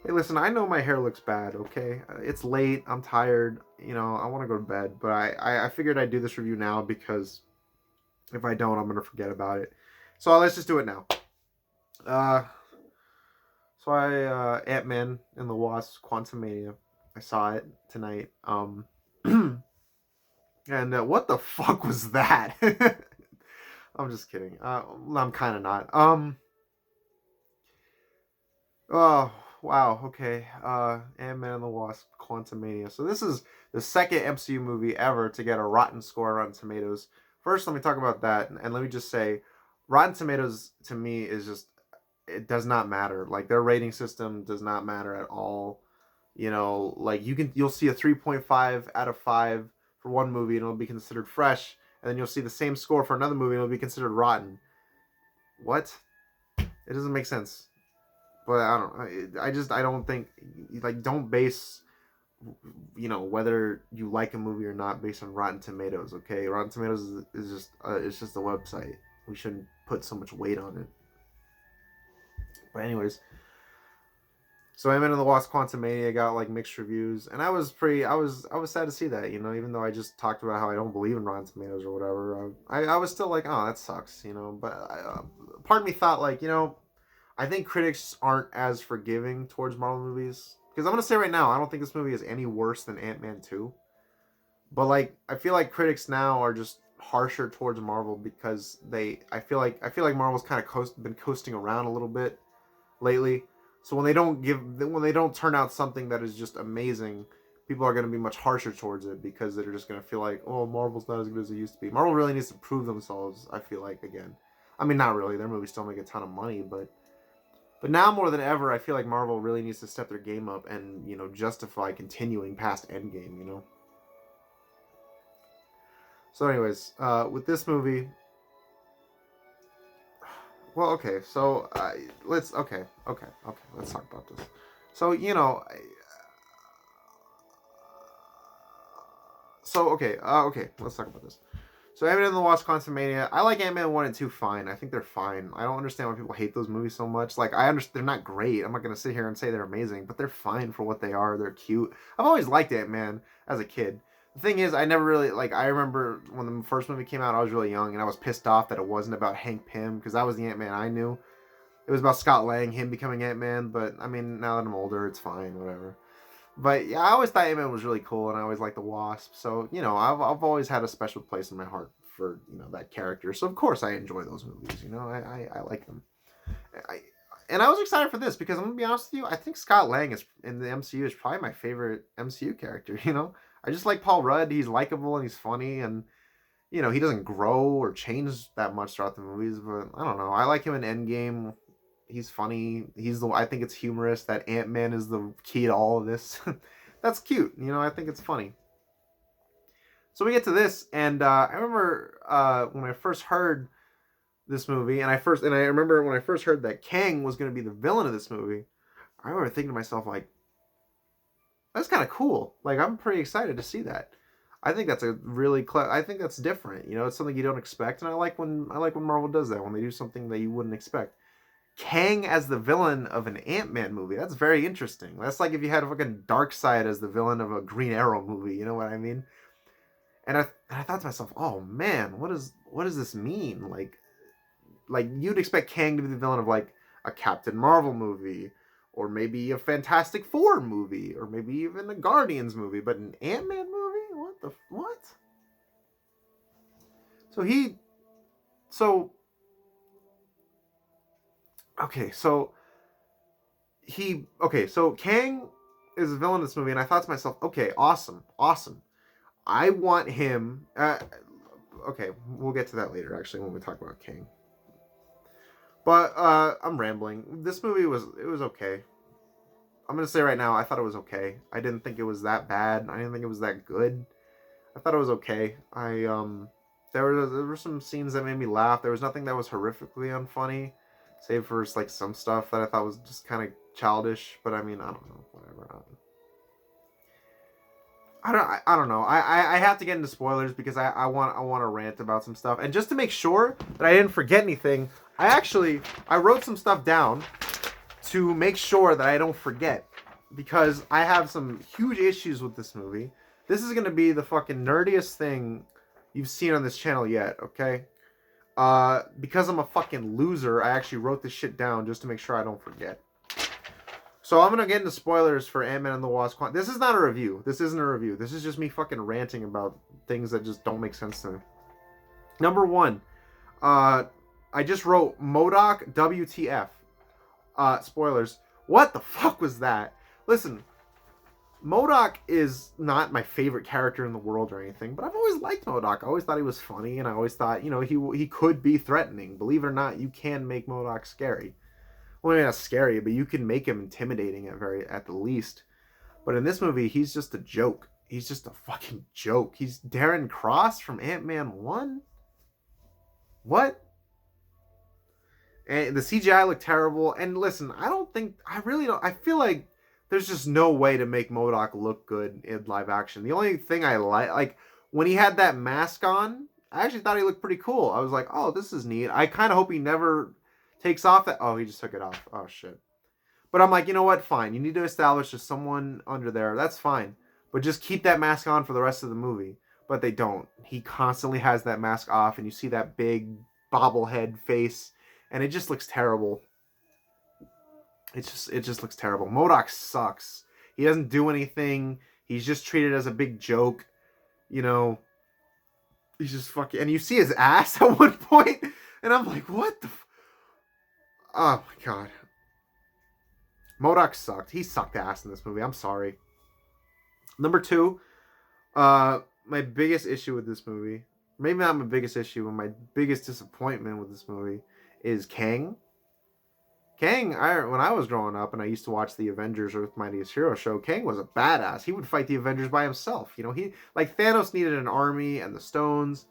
Hey, listen, I know my hair looks bad, okay? It's late, I'm tired, I want to go to bed, but I figured I'd do this review now because if I don't, I'm going to forget about it. So let's just do it now. Uh, Ant-Man and the Wasp, Quantumania. I saw it tonight. And what the fuck was that? I'm just kidding. I'm kind of not. Oh, wow. Okay. Ant-Man and the Wasp, Quantumania. So this is the second MCU movie ever to get a Rotten score on Rotten Tomatoes. First, let me talk about that, and let me just say, Rotten Tomatoes to me is just it does not matter. Like their rating system does not matter at all. Like you'll see a 3.5 out of 5 for one movie and it'll be considered fresh, and then you'll see the same score for another movie and it'll be considered rotten. What? It doesn't make sense. But I don't. I don't think like don't base whether you like a movie or not based on Rotten Tomatoes. Okay, Rotten Tomatoes is just it's just a website. We shouldn't put so much weight on it. But anyways, so Ant-Man and the Wasp: Quantumania got like mixed reviews, and I was sad to see that. Even though I just talked about how I don't believe in Rotten Tomatoes or whatever, I was still like, oh, that sucks. But part of me thought like, I think critics aren't as forgiving towards Marvel movies. Because I'm gonna say right now, I don't think this movie is any worse than Ant-Man 2. But like, I feel like critics now are just harsher towards Marvel because I feel like Marvel's kind of been coasting around a little bit lately. So when they don't turn out something that is just amazing, people are going to be much harsher towards it because they're just going to feel like, oh, Marvel's not as good as it used to be. Marvel really needs to prove themselves. I feel like again. I mean, not really. Their movies still make a ton of money, but now more than ever, I feel like Marvel really needs to step their game up and justify continuing past Endgame. So, anyways, with this movie, well, okay, so let's talk about this. So okay, let's talk about this. So Ant-Man and the Wasp: Quantumania. I like Ant-Man 1 and 2 fine. I think they're fine. I don't understand why people hate those movies so much. Like I understand they're not great. I'm not gonna sit here and say they're amazing, but they're fine for what they are. They're cute. I've always liked Ant-Man as a kid. The thing is, I never really like. I remember when the first movie came out, I was really young, and I was pissed off that it wasn't about Hank Pym because that was the Ant-Man I knew. It was about Scott Lang, him becoming Ant-Man. But I mean, now that I'm older, it's fine, whatever. But yeah, I always thought Ant-Man was really cool, and I always liked the Wasp. So I've always had a special place in my heart for that character. So of course I enjoy those movies. I like them. I and I was excited for this because I'm gonna be honest with you. I think Scott Lang is in the MCU is probably my favorite MCU character. I just like Paul Rudd. He's likable and he's funny, and he doesn't grow or change that much throughout the movies. But I don't know. I like him in Endgame. He's funny. I think it's humorous that Ant-Man is the key to all of this. That's cute. I think it's funny. So we get to this, and I remember when I first heard this movie, and I remember when I first heard that Kang was going to be the villain of this movie. I remember thinking to myself like, that's kind of cool. Like I'm pretty excited to see that. I think that's a really I think that's different. It's something you don't expect, and I like when Marvel does that when they do something that you wouldn't expect. Kang as the villain of an Ant-Man movie. That's very interesting. That's like if you had a fucking Darkseid as the villain of a Green Arrow movie. You know what I mean? And I thought to myself, oh man, what does this mean? Like you'd expect Kang to be the villain of like a Captain Marvel movie, or maybe a Fantastic Four movie, or maybe even a Guardians movie, but an Ant-Man movie? What? So he, so okay, so so Kang is a villain in this movie, and I thought to myself, okay, awesome, awesome. I want him. Okay, we'll get to that later, actually, when we talk about Kang. But I'm rambling. This movie was okay. I'm gonna say right now, I thought it was okay. I didn't think it was that bad. I didn't think it was that good. I thought it was okay. There were some scenes that made me laugh. There was nothing that was horrifically unfunny, save for like some stuff that I thought was just kind of childish. But I mean, I don't know, whatever. I don't know. I have to get into spoilers because I want to rant about some stuff. And just to make sure that I didn't forget anything, I wrote some stuff down to make sure that I don't forget, because I have some huge issues with this movie. This is gonna be the fucking nerdiest thing you've seen on this channel yet, okay? Because I'm a fucking loser, I actually wrote this shit down just to make sure I don't forget. So I'm gonna get into spoilers for Ant-Man and the Wasp. This is not a review. This isn't a review. This is just me fucking ranting about things that just don't make sense to me. Number one, I just wrote MODOK WTF. Spoilers. What the fuck was that? Listen, MODOK is not my favorite character in the world or anything, but I've always liked MODOK. I always thought he was funny, and I always thought, you know, he could be threatening. Believe it or not, you can make MODOK scary. Well, maybe not scary, but you can make him intimidating at the least. But in this movie, he's just a joke. He's just a fucking joke. He's Darren Cross from Ant-Man 1? What? And the CGI looked terrible. And listen, I feel like there's just no way to make MODOK look good in live action. The only thing I like when he had that mask on, I actually thought he looked pretty cool. I was like, oh, this is neat. I kind of hope he never takes off that. Oh, he just took it off. Oh, shit. But I'm like, you know what? Fine. You need to establish there's someone under there. That's fine. But just keep that mask on for the rest of the movie. But they don't. He constantly has that mask off, and you see that big bobblehead face, and it just looks terrible. It just looks terrible. MODOK sucks. He doesn't do anything. He's just treated as a big joke. You know, he's just fucking... And you see his ass at one point, and I'm like, what the... Oh, my God. MODOK sucked. He sucked ass in this movie. I'm sorry. Number two, my biggest issue with this movie, maybe not my biggest issue, but my biggest disappointment with this movie is Kang. Kang, when I was growing up and I used to watch the Avengers Earth Mightiest Hero show, Kang was a badass. He would fight the Avengers by himself. You know, he like Thanos needed an army and the stones.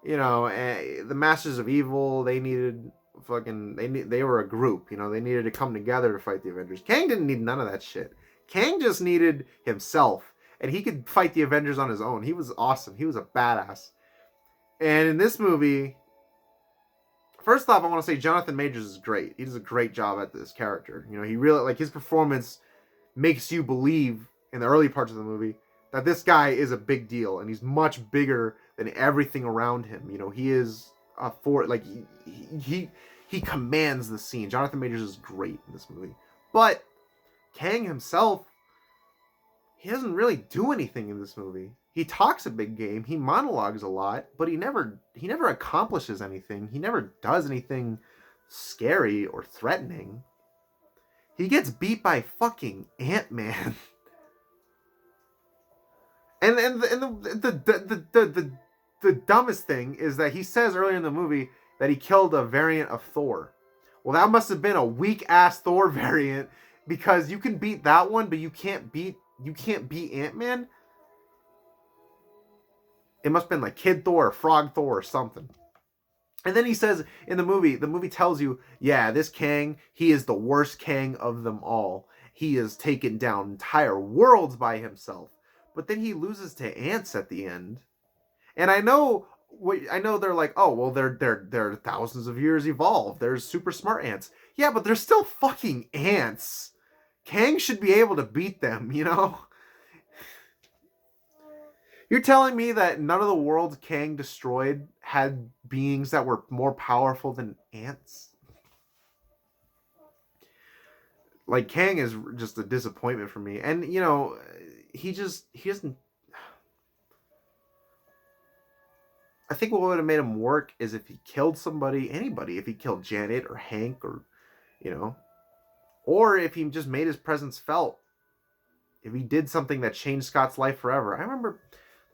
You know, the Masters of Evil, they needed they were a group. You know, they needed to come together to fight the Avengers. Kang didn't need none of that shit. Kang just needed himself, and he could fight the Avengers on his own. He was awesome. He was a badass. And in this movie, first off, I want to say Jonathan Majors is great. He does a great job at this character. You know, he really, like, his performance makes you believe in the early parts of the movie that this guy is a big deal, and he's much bigger than everything around him. You know, he is he commands the scene. Jonathan Majors is great in this movie. But Kang himself, he doesn't really do anything in this movie. He talks a big game, he monologues a lot, but he never accomplishes anything. He never does anything scary or threatening. He gets beat by fucking Ant-Man. And the dumbest thing is that he says earlier in the movie that he killed a variant of Thor. Well, that must have been a weak-ass Thor variant, because you can beat that one, but you can't beat Ant-Man? It must have been like Kid Thor or Frog Thor or something. And then he says in the movie tells you, yeah, this Kang, he is the worst Kang of them all. He has taken down entire worlds by himself. But then he loses to ants at the end. And I know they're like, oh, well, they're thousands of years evolved. There's super smart ants. Yeah, but they're still fucking ants. Kang should be able to beat them, you know? You're telling me that none of the worlds Kang destroyed had beings that were more powerful than ants? Like, Kang is just a disappointment for me. And, you know, he doesn't... I think what would have made him work is if he killed anybody. If he killed Janet or Hank or, you know... Or if he just made his presence felt. If he did something that changed Scott's life forever. I remember...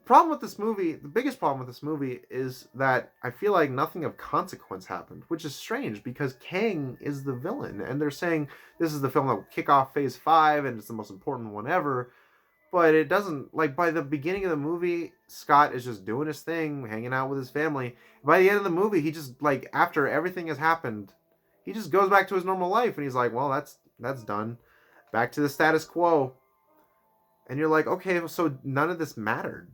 the biggest problem with this movie is that I feel like nothing of consequence happened, which is strange because Kang is the villain, and they're saying this is the film that will kick off Phase 5 and it's the most important one ever, but it doesn't. Like, by the beginning of the movie, Scott is just doing his thing, hanging out with his family. By the end of the movie, he just, like, after everything has happened, he just goes back to his normal life, and he's like, well, that's done. Back to the status quo. And you're like, okay, so none of this mattered.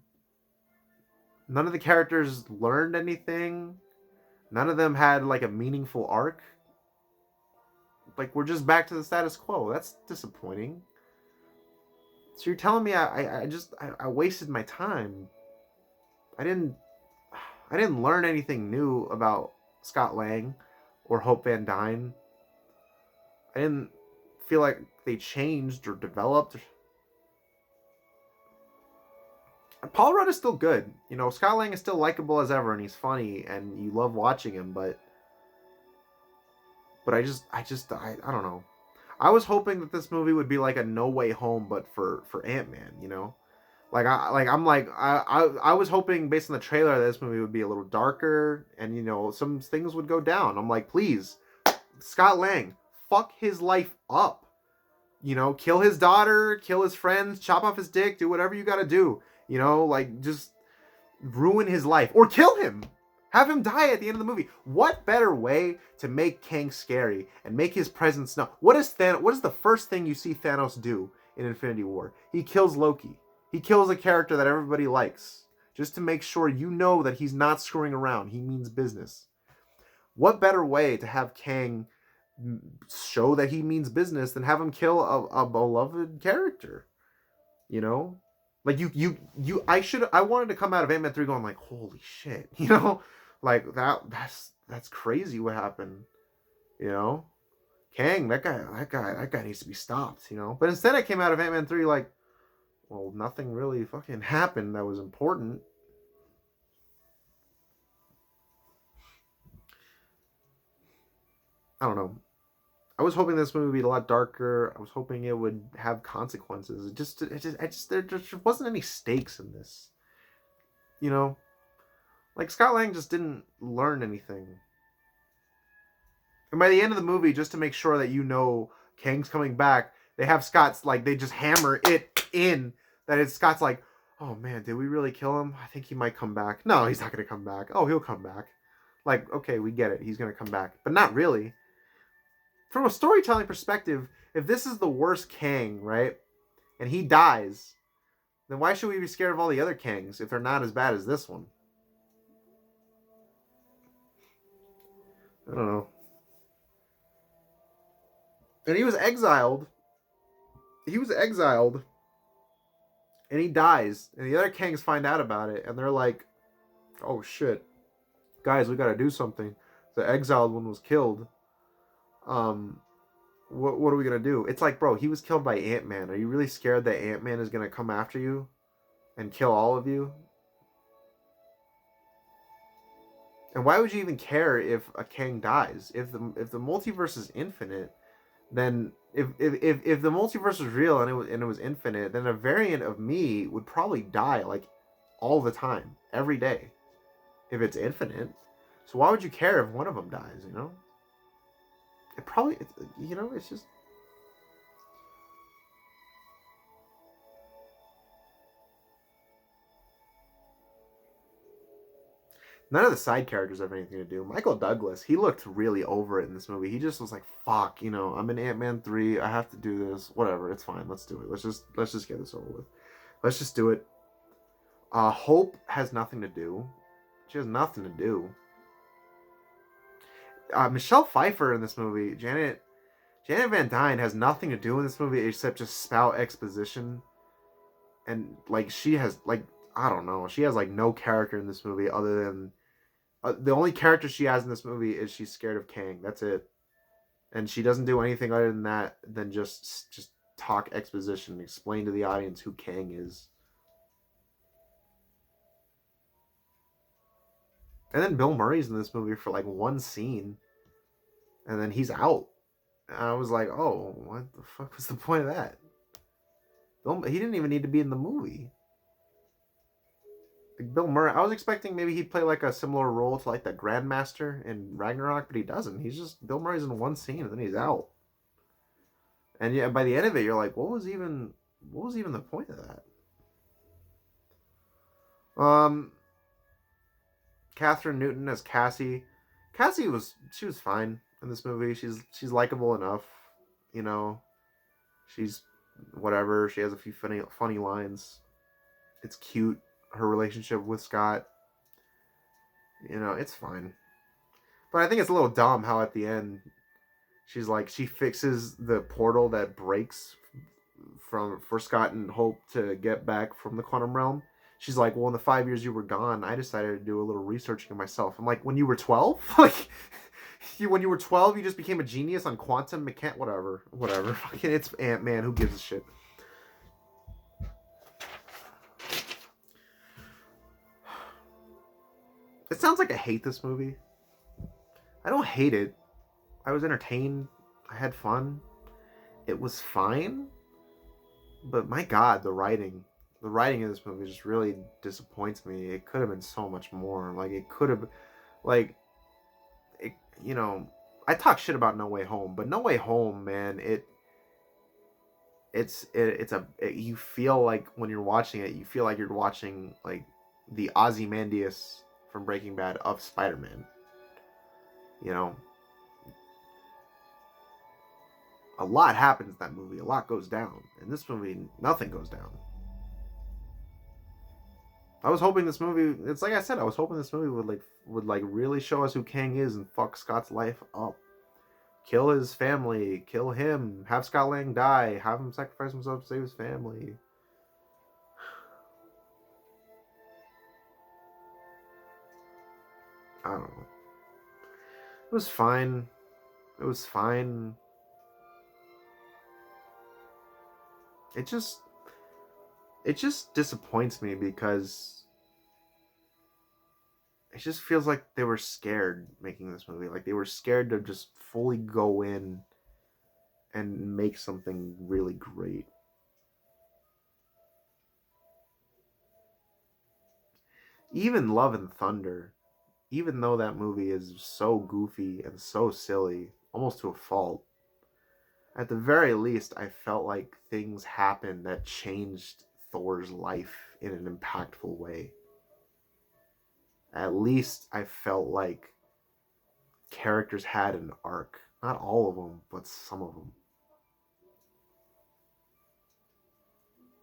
None of the characters learned anything. None of them had, like, a meaningful arc. like we're just back to the status quo. That's disappointing. So you're telling me I wasted my time. I didn't I didn't learn anything new about Scott Lang or Hope Van Dyne. I didn't feel like they changed or developed. Paul Rudd is still good. You know, Scott Lang is still likable as ever, and he's funny, and you love watching him. But I don't know. I was hoping that this movie would be like a No Way Home, but for Ant-Man. You know, I was hoping based on the trailer that this movie would be a little darker, and you know, some things would go down. I'm like, please, Scott Lang, fuck his life up. You know, kill his daughter, kill his friends, chop off his dick, do whatever you gotta do. You know, like, just ruin his life. Or kill him! Have him die at the end of the movie. What better way to make Kang scary and make his presence known? What is the first thing you see Thanos do in Infinity War? He kills Loki. He kills a character that everybody likes. Just to make sure you know that he's not screwing around. He means business. What better way to have Kang show that he means business than have him kill a beloved character? You know? Like I wanted to come out of Ant-Man 3 going like, holy shit, you know? Like that's crazy what happened. You know? Kang, that guy needs to be stopped, you know? But instead I came out of Ant-Man 3 like, well, nothing really fucking happened that was important. I don't know. I was hoping this movie would be a lot darker. I was hoping it would have consequences. There just wasn't any stakes in this. You know, like Scott Lang just didn't learn anything. And by the end of the movie, just to make sure that you know Kang's coming back, they have Scott's like they just hammer it in that it's Scott's like, oh man, did we really kill him? I think he might come back. No, he's not gonna come back. Oh, he'll come back. Like, okay, we get it. He's gonna come back, but not really. From a storytelling perspective, if this is the worst Kang, right, and he dies, then why should we be scared of all the other Kangs if they're not as bad as this one? I don't know. And he was exiled. And he dies. And the other Kangs find out about it, and they're like, oh shit. Guys, we gotta do something. The exiled one was killed. What are we gonna do? It's like, bro, he was killed by Ant-Man. Are you really scared that Ant-Man is gonna come after you and kill all of you? And why would you even care if a Kang dies? If the multiverse is infinite, then if the multiverse was real and it was infinite, then a variant of me would probably die like all the time, every day, if it's infinite. So why would you care if one of them dies? You know? It's just. None of the side characters have anything to do. Michael Douglas, he looked really over it in this movie. He just was like, fuck, you know, I'm in Ant-Man 3, I have to do this. Whatever, it's fine, let's do it. Let's just get this over with. Let's just do it. Hope has nothing to do. She has nothing to do. Michelle Pfeiffer in this movie, Janet Van Dyne has nothing to do in this movie except just spout exposition. And, like, she has, like, I don't know. She has, like, no character in this movie other than... the only character she has in this movie is she's scared of Kang. That's it. And she doesn't do anything other than that than just talk exposition, explain to the audience who Kang is. And then Bill Murray's in this movie for, like, one scene. And then he's out. And I was like, oh, what the fuck was the point of that? He didn't even need to be in the movie. Like Bill Murray, I was expecting maybe he'd play like a similar role to like the Grandmaster in Ragnarok, but he doesn't. He's just Bill Murray's in one scene and then he's out. And yeah, by the end of it, you're like, what was even the point of that? Catherine Newton as Cassie. She was fine in this movie. She's likable enough, you know. She's whatever. She has a few funny lines. It's cute. Her relationship with Scott, you know, it's fine. But I think it's a little dumb how at the end She's like, she fixes the portal that breaks for Scott and Hope to get back from the quantum realm. She's like, well, in the 5 years you were gone, I decided to do a little researching myself. I'm like, when you were 12? Like, when you were 12, you just became a genius on quantum mechanics? Whatever. Fucking, it's Ant-Man. Who gives a shit? It sounds like I hate this movie. I don't hate it. I was entertained. I had fun. It was fine. But my God, the writing in this movie just really disappoints me. It could have been so much more. Like, it could have, like, it, you know, I talk shit about No Way Home, but No Way Home, man, you feel like when you're watching it, you feel like you're watching like the Ozymandias from Breaking Bad of Spider-Man. You know, a lot happens in that movie. A lot goes down. In this movie, nothing goes down. I was hoping this movie. It's like I said. I was hoping this movie would really show us who Kang is and fuck Scott's life up. Kill his family. Kill him. Have Scott Lang die. Have him sacrifice himself to save his family. I don't know. It was fine. It was fine. It just disappoints me because it just feels like they were scared making this movie. Like they were scared to just fully go in and make something really great. Even Love and Thunder, even though that movie is so goofy and so silly, almost to a fault, at the very least, I felt like things happened that changed Thor's life in an impactful way. At least I felt like characters had an arc. Not all of them, but some of them.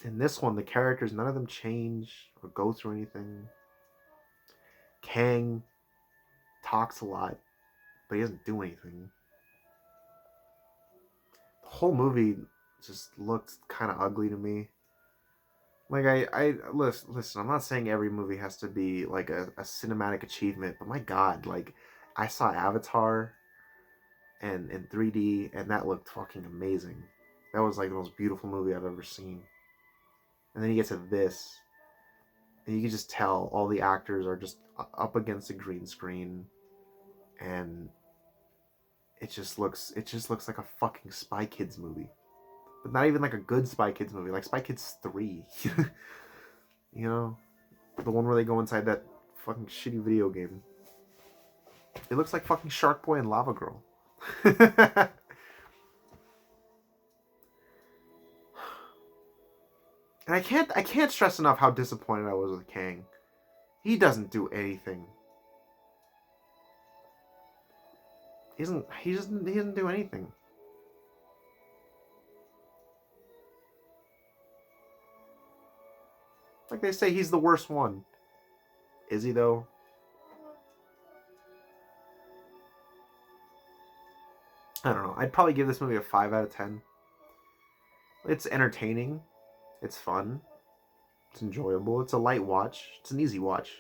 In this one, the characters, none of them change or go through anything. Kang talks a lot, but he doesn't do anything. The whole movie just looked kind of ugly to me. Like I listen. I'm not saying every movie has to be like a cinematic achievement, but my God, like I saw Avatar and in 3D, and that looked fucking amazing. That was like the most beautiful movie I've ever seen. And then you get to this, and you can just tell all the actors are just up against a green screen, and it just looks like a fucking Spy Kids movie. But not even like a good Spy Kids movie, like Spy Kids 3. You know? The one where they go inside that fucking shitty video game. It looks like fucking Shark Boy and Lava Girl. And I can't stress enough how disappointed I was with Kang. He doesn't do anything. He doesn't do anything. Like they say, he's the worst one. Is he though? I don't know. I'd probably give this movie a 5 out of 10. It's entertaining. It's fun. It's enjoyable. It's a light watch. It's an easy watch.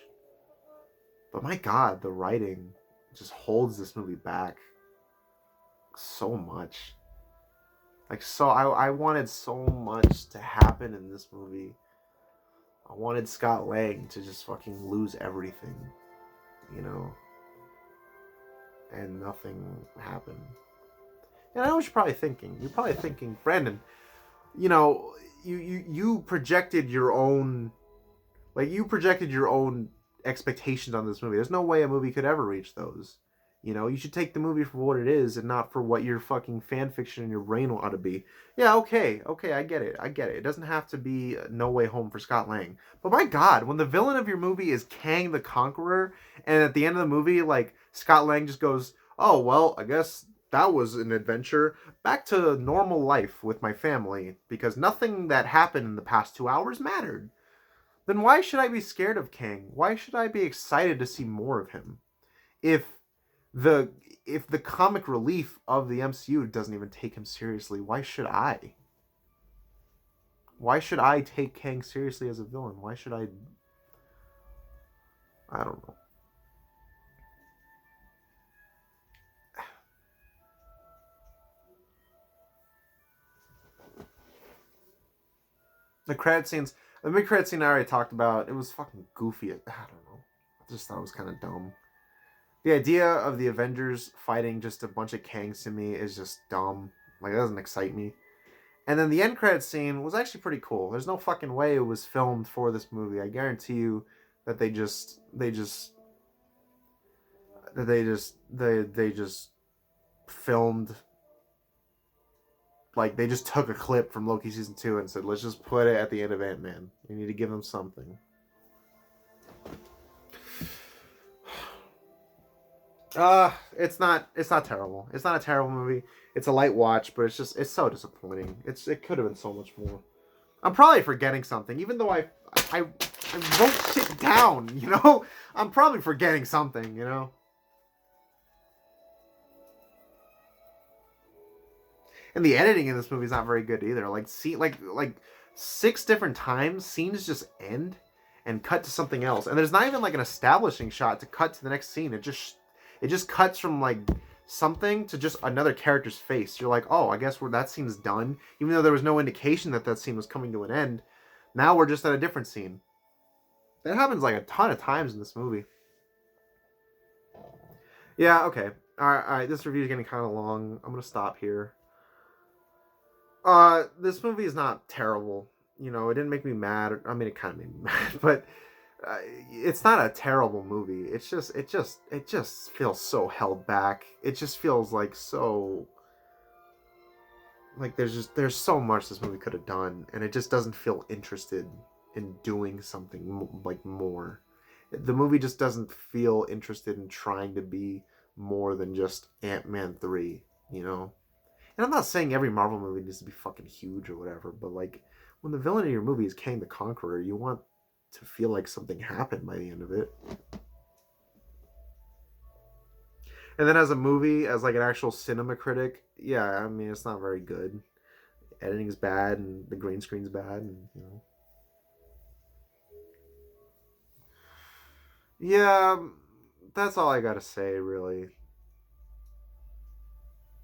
But my God, the writing just holds this movie back so much. Like, so I wanted so much to happen in this movie. I wanted Scott Lang to just fucking lose everything, you know? And nothing happened. And I know what you're probably thinking. You're probably thinking, Brandon, you know, you projected your own, like, you projected your own expectations on this movie. There's no way a movie could ever reach those. You know, you should take the movie for what it is and not for what your fucking fan fiction in your brain ought to be. Yeah, okay, I get it. It doesn't have to be No Way Home for Scott Lang. But my God, when the villain of your movie is Kang the Conqueror, and at the end of the movie, like, Scott Lang just goes, oh, well, I guess that was an adventure. Back to normal life with my family, because nothing that happened in the past 2 hours mattered. Then why should I be scared of Kang? Why should I be excited to see more of him? If the if the comic relief of the MCU doesn't even take him seriously, why should I? Why should I take Kang seriously as a villain? Why should I? I don't know. The credit scenes, the mid credit scene I already talked about, it was fucking goofy. I don't know. I just thought it was kind of dumb. The idea of the Avengers fighting just a bunch of Kangs to me is just dumb. Like, it doesn't excite me. And then the end credit scene was actually pretty cool. There's no fucking way it was filmed for this movie. I guarantee you that they just filmed, like, they just took a clip from Loki season 2 and said, let's just put it at the end of Ant-Man. We need to give them something. It's not terrible. It's not a terrible movie. It's a light watch, but it's so disappointing. It could have been so much more. I'm probably forgetting something, even though I wrote shit down, you know? I'm probably forgetting something, you know? And the editing in this movie is not very good either. Like, see, like 6 different times scenes just end and cut to something else, and there's not even like an establishing shot to cut to the next scene. It just cuts from like something to just another character's face. You're like, oh, I guess that scene's done, even though there was no indication that scene was coming to an end. Now we're just at a different scene. That happens like a ton of times in this movie. Yeah, okay. All right. This review is getting kind of long. I'm gonna stop here. This movie is not terrible. You know, it didn't make me mad. I mean, it kind of made me mad, but it's not a terrible movie. It just feels so held back. It just feels like so, like there's so much this movie could have done, and it just doesn't feel interested in doing something like more. The movie just doesn't feel interested in trying to be more than just Ant-Man 3, you know? And I'm not saying every Marvel movie needs to be fucking huge or whatever, but like, when the villain of your movie is Kang the Conqueror, you want to feel like something happened by the end of it. And then as a movie, as like an actual cinema critic, yeah, I mean, it's not very good. Editing's bad, and the green screen's bad, and you know. Yeah, that's all I gotta say, really.